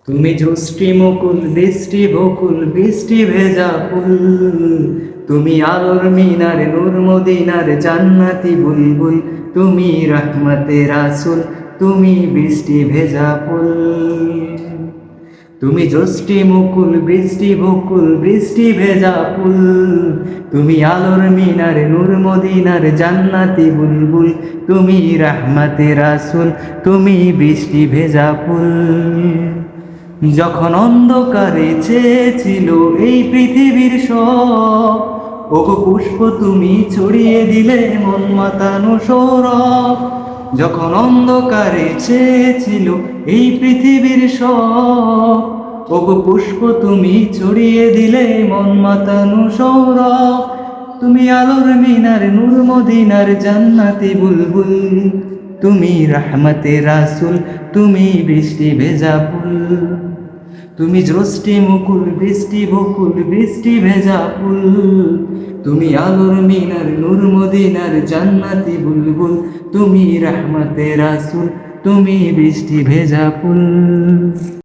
তুমি জোষ্ঠী মুকুল বৃষ্টি বকুল বৃষ্টি ভেজা ফুল, তুমি আলোর মিনার নূর মদিনার জান্নাতি বুলবুল, তুমি রহমতে রাসূল, তুমি বৃষ্টি ভেজা ফুল। তুমি জোষ্ঠী মুকুল বৃষ্টি বকুল বৃষ্টি ভেজা ফুল, তুমি আলোর মিনার নূর মদিনার জান্নাতি বুলবুল, তুমি রহমতে রাসূল, তুমি বৃষ্টি ভেজা ফুল। যখন অন্ধকারে চেয়েছিল এই পৃথিবীর সব, ওগো পুষ্প তুমি ছড়িয়ে দিলে মন মাতানো সৌরভ। যখন অন্ধকারে চেয়েছিল এই পৃথিবীর সব, ওগো পুষ্প তুমি ছড়িয়ে দিলে মন মাতানো সৌরভ। তুমি আলোর মিনার নূর মদিনার জান্নাতি বুলবুল, তুমি রহমতে রাসূল, তুমি বৃষ্টি ভেজা ফুল। তুমি জোষ্ঠী মুকুল বৃষ্টি বকুল বৃষ্টি ভেজা ফুল, তুমি আলোর মিনার নূর মদিনার জান্নাতি বুলবুল, তুমি রহমতে রাসূল, তুমি বৃষ্টি ভেজা ফুল।